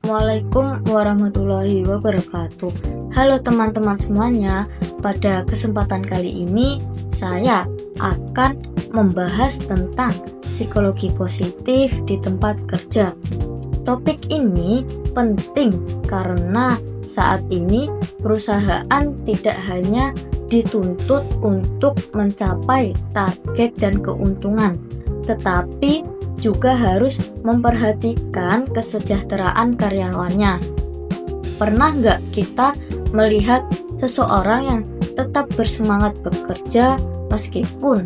Assalamualaikum warahmatullahi wabarakatuh. Halo teman-teman semuanya. Pada kesempatan kali ini saya akan membahas tentang psikologi positif di tempat kerja. Topik ini penting karena saat ini perusahaan tidak hanya dituntut untuk mencapai target dan keuntungan, tetapi juga harus memperhatikan kesejahteraan karyawannya. Pernah nggak kita melihat seseorang yang tetap bersemangat bekerja meskipun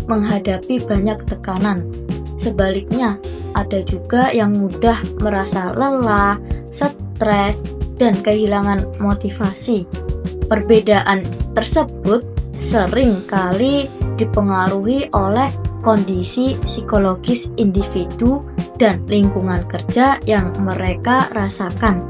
menghadapi banyak tekanan? Sebaliknya, ada juga yang mudah merasa lelah, stres, dan kehilangan motivasi. Perbedaan tersebut sering kali dipengaruhi oleh kondisi psikologis individu dan lingkungan kerja yang mereka rasakan.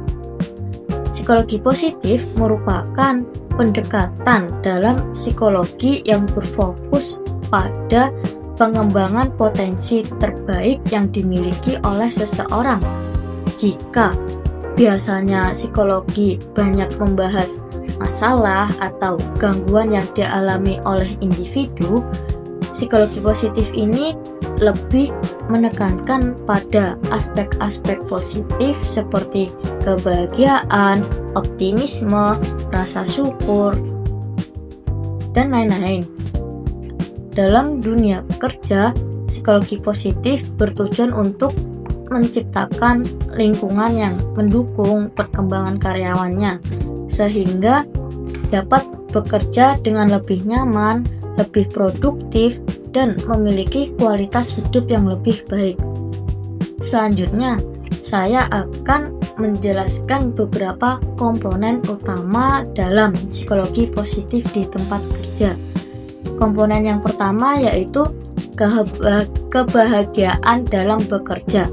Psikologi positif merupakan pendekatan dalam psikologi yang berfokus pada pengembangan potensi terbaik yang dimiliki oleh seseorang. Jika biasanya psikologi banyak membahas masalah atau gangguan yang dialami oleh individu, psikologi positif ini lebih menekankan pada aspek-aspek positif seperti kebahagiaan, optimisme, rasa syukur, dan lain-lain. Dalam dunia kerja, psikologi positif bertujuan untuk menciptakan lingkungan yang mendukung perkembangan karyawannya, sehingga dapat bekerja dengan lebih nyaman, lebih produktif, dan memiliki kualitas hidup yang lebih baik. Selanjutnya, saya akan menjelaskan beberapa komponen utama dalam psikologi positif di tempat kerja. Komponen yang pertama yaitu kebahagiaan dalam bekerja.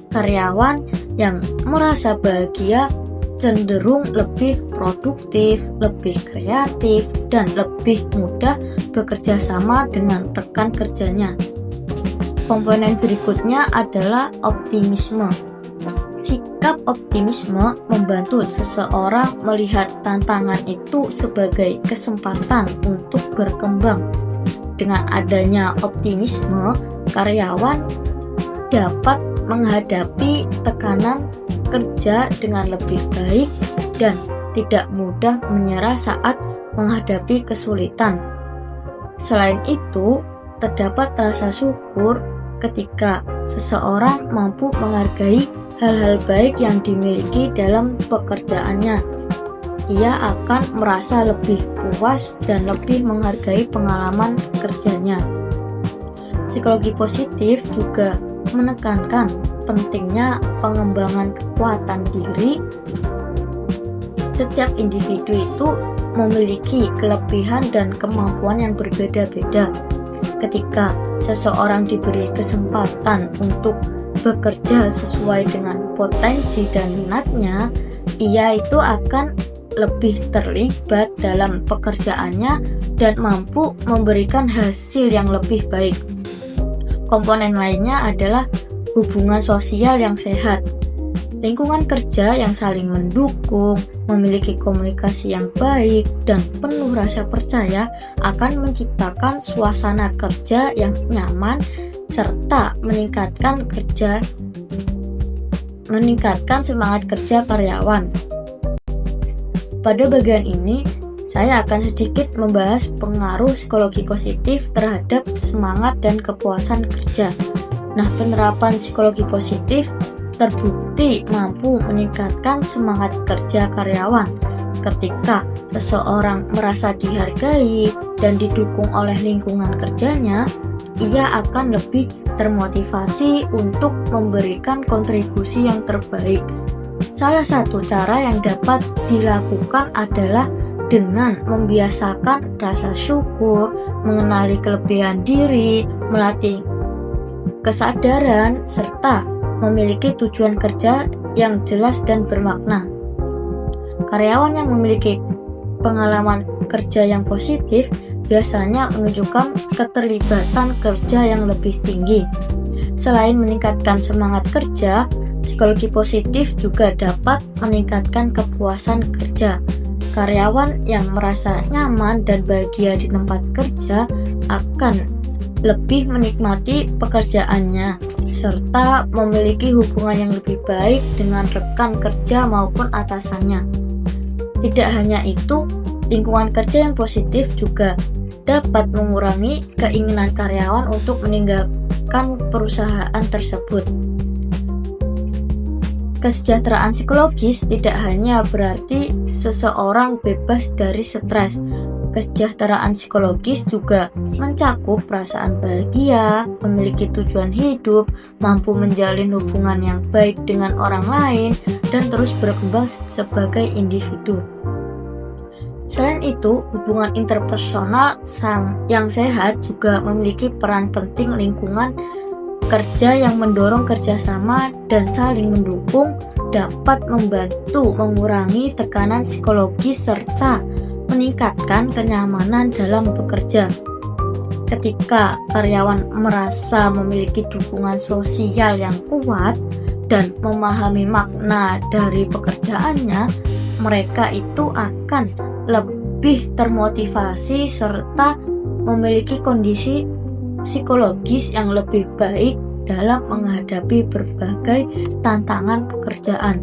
Karyawan yang merasa bahagia cenderung lebih produktif, lebih kreatif, dan lebih mudah bekerja sama dengan rekan kerjanya. Komponen berikutnya adalah optimisme. Sikap optimisme membantu seseorang melihat tantangan itu sebagai kesempatan untuk berkembang. Dengan adanya optimisme, karyawan dapat menghadapi tekanan kerja dengan lebih baik dan tidak mudah menyerah saat menghadapi kesulitan. Selain itu, terdapat rasa syukur ketika seseorang mampu menghargai hal-hal baik yang dimiliki dalam pekerjaannya. Ia akan merasa lebih puas dan lebih menghargai pengalaman kerjanya. Psikologi positif juga menekankan pentingnya pengembangan kekuatan diri. Setiap individu itu memiliki kelebihan dan kemampuan yang berbeda-beda. Ketika seseorang diberi kesempatan untuk bekerja sesuai dengan potensi dan minatnya, ia itu akan lebih terlibat dalam pekerjaannya dan mampu memberikan hasil yang lebih baik. Komponen lainnya adalah hubungan sosial yang sehat. Lingkungan kerja yang saling mendukung, memiliki komunikasi yang baik, dan penuh rasa percaya akan menciptakan suasana kerja yang nyaman serta meningkatkan semangat kerja karyawan. Pada bagian ini, saya akan sedikit membahas pengaruh psikologi positif terhadap semangat dan kepuasan kerja. Nah, penerapan psikologi positif terbukti mampu meningkatkan semangat kerja karyawan. Ketika seseorang merasa dihargai dan didukung oleh lingkungan kerjanya, ia akan lebih termotivasi untuk memberikan kontribusi yang terbaik. Salah satu cara yang dapat dilakukan adalah dengan membiasakan rasa syukur, mengenali kelebihan diri, melatih kesadaran, serta memiliki tujuan kerja yang jelas dan bermakna. Karyawan yang memiliki pengalaman kerja yang positif biasanya menunjukkan keterlibatan kerja yang lebih tinggi. Selain meningkatkan semangat kerja, Psikologi positif juga dapat meningkatkan kepuasan kerja. Karyawan yang merasa nyaman dan bahagia di tempat kerja akan lebih menikmati pekerjaannya, serta memiliki hubungan yang lebih baik dengan rekan kerja maupun atasannya. Tidak hanya itu, lingkungan kerja yang positif juga dapat mengurangi keinginan karyawan untuk meninggalkan perusahaan tersebut. Kesejahteraan psikologis tidak hanya berarti seseorang bebas dari stres. Kesejahteraan psikologis juga mencakup perasaan bahagia, memiliki tujuan hidup, mampu menjalin hubungan yang baik dengan orang lain, dan terus berkembang sebagai individu. Selain itu, hubungan interpersonal yang sehat juga memiliki peran penting. Lingkungan kerja yang mendorong kerjasama dan saling mendukung dapat membantu mengurangi tekanan psikologis serta meningkatkan kenyamanan dalam bekerja. Ketika karyawan merasa memiliki dukungan sosial yang kuat dan memahami makna dari pekerjaannya, mereka itu akan lebih termotivasi serta memiliki kondisi psikologis yang lebih baik dalam menghadapi berbagai tantangan pekerjaan.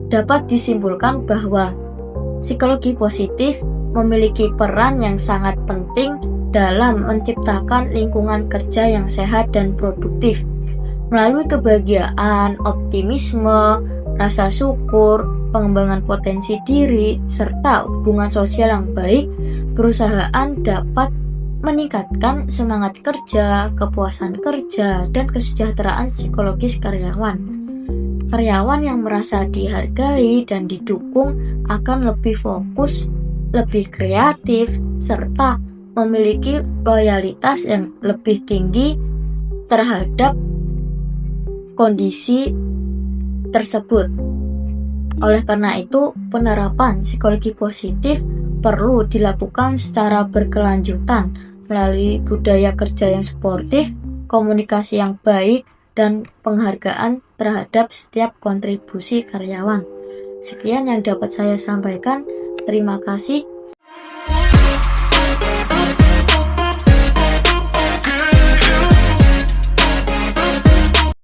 Dapat disimpulkan bahwa psikologi positif memiliki peran yang sangat penting dalam menciptakan lingkungan kerja yang sehat dan produktif. Melalui kebahagiaan, optimisme, rasa syukur, pengembangan potensi diri, serta hubungan sosial yang baik, perusahaan dapat meningkatkan semangat kerja, kepuasan kerja, dan kesejahteraan psikologis karyawan. Karyawan yang merasa dihargai dan didukung akan lebih fokus, lebih kreatif, serta memiliki loyalitas yang lebih tinggi terhadap kondisi tersebut. Oleh karena itu, penerapan psikologi positif perlu dilakukan secara berkelanjutan melalui budaya kerja yang suportif, komunikasi yang baik, dan penghargaan terhadap setiap kontribusi karyawan. Sekian yang dapat saya sampaikan. Terima kasih.